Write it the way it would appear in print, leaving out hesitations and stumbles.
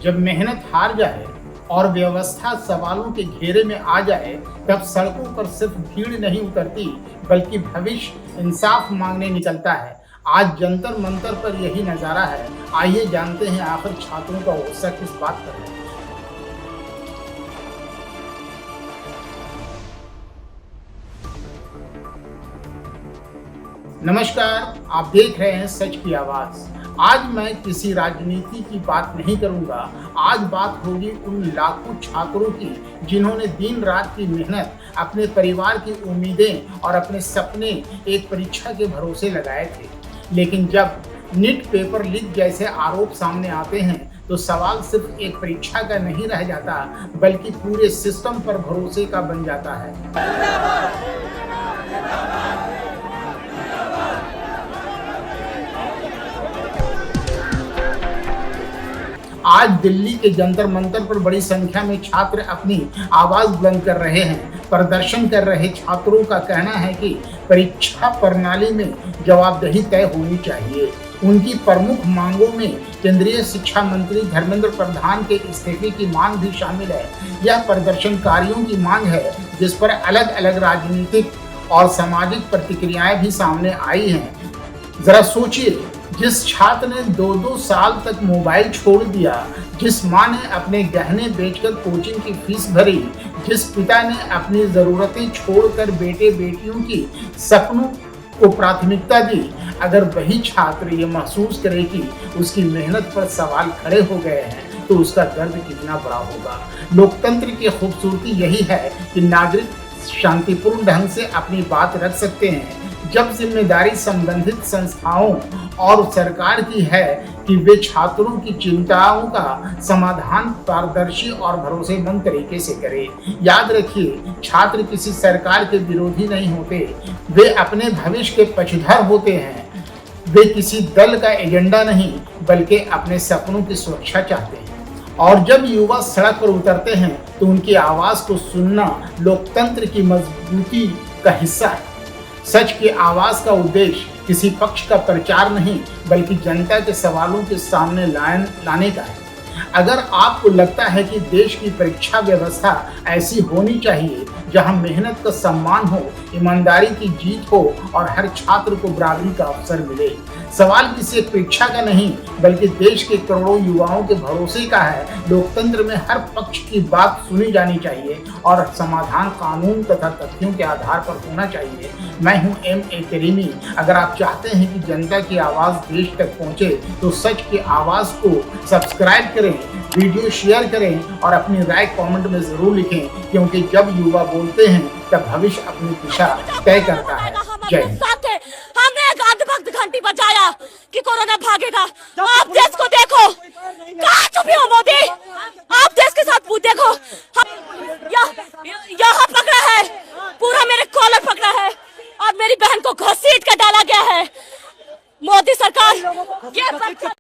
जब मेहनत हार जाए और व्यवस्था सवालों के घेरे में आ जाए, तब सड़कों पर सिर्फ भीड़ नहीं उतरती, बल्कि भविष्य इंसाफ मांगने निकलता है। आज जंतर मंतर पर यही नजारा है। आइए जानते हैं आखिर छात्रों का गुस्सा किस बात पर है। नमस्कार, आप देख रहे हैं सच की आवाज। आज मैं किसी राजनीति की बात नहीं करूंगा। आज बात होगी उन लाखों छात्रों की जिन्होंने दिन रात की मेहनत, अपने परिवार की उम्मीदें और अपने सपने एक परीक्षा के भरोसे लगाए थे। लेकिन जब नीट पेपर लीक जैसे आरोप सामने आते हैं तो सवाल सिर्फ एक परीक्षा का नहीं रह जाता, बल्कि पूरे सिस्टम पर भरोसे का बन जाता है। आज दिल्ली के जंतर मंतर पर बड़ी संख्या में छात्र अपनी आवाज बुलंद कर रहे हैं। प्रदर्शन कर रहे छात्रों का कहना है कि परीक्षा प्रणाली में जवाबदेही तय होनी चाहिए। उनकी प्रमुख मांगों में केंद्रीय शिक्षा मंत्री धर्मेंद्र प्रधान के इस्तीफे की मांग भी शामिल है। यह प्रदर्शनकारियों की मांग है जिस पर अलग अलग राजनीतिक और सामाजिक प्रतिक्रियाएं भी सामने आई हैं। जरा सोचिए, जिस छात्र ने 2-2 साल तक मोबाइल छोड़ दिया, जिस माँ ने अपने गहने बेचकर कोचिंग की फीस भरी, जिस पिता ने अपनी ज़रूरतें छोड़कर बेटे बेटियों की सपनों को प्राथमिकता दी, अगर वही छात्र ये महसूस करे कि उसकी मेहनत पर सवाल खड़े हो गए हैं तो उसका दर्द कितना बड़ा होगा। लोकतंत्र की खूबसूरती यही है कि नागरिक शांतिपूर्ण ढंग से अपनी बात रख सकते हैं। जब जिम्मेदारी संबंधित संस्थाओं और सरकार की है कि वे छात्रों की चिंताओं का समाधान पारदर्शी और भरोसेमंद तरीके से करें। याद रखिए, छात्र किसी सरकार के विरोधी नहीं होते, वे अपने भविष्य के पक्षधर होते हैं। वे किसी दल का एजेंडा नहीं, बल्कि अपने सपनों की सुरक्षा चाहते हैं। और जब युवा सड़क पर उतरते हैं तो उनकी आवाज को सुनना लोकतंत्र की मजबूती का हिस्सा है। सच की आवाज का उद्देश्य किसी पक्ष का प्रचार नहीं, बल्कि जनता के सवालों के सामने लाने का है। अगर आपको लगता है कि देश की परीक्षा व्यवस्था ऐसी होनी चाहिए जहां मेहनत का सम्मान हो, ईमानदारी की जीत हो और हर छात्र को बराबरी का अवसर मिले, सवाल किसी परीक्षा का नहीं बल्कि देश के करोड़ों युवाओं के भरोसे का है। लोकतंत्र में हर पक्ष की बात सुनी जानी चाहिए और समाधान कानून तथा तथ्यों के आधार पर होना चाहिए। मैं हूं M.A. करीमी। अगर आप चाहते हैं कि जनता की आवाज़ देश तक पहुंचे तो सच की आवाज़ को सब्सक्राइब करें, वीडियो शेयर करें और अपनी राय कमेंट में ज़रूर लिखें, क्योंकि जब युवा बोलते हैं तब भविष्य अपनी दिशा तय करता है। जय हिंद। हमने एक अंधभक्त घंटी बजाया कि कोरोना भागेगा। आप देश को देखो, कहाँ छुपे हो मोदी? आप देश के साथ देखो, यहाँ पकड़ा है, पूरा मेरे कॉलर पकड़ा है और मेरी बहन को घसीट कर डाला गया है। मोदी सरकार ये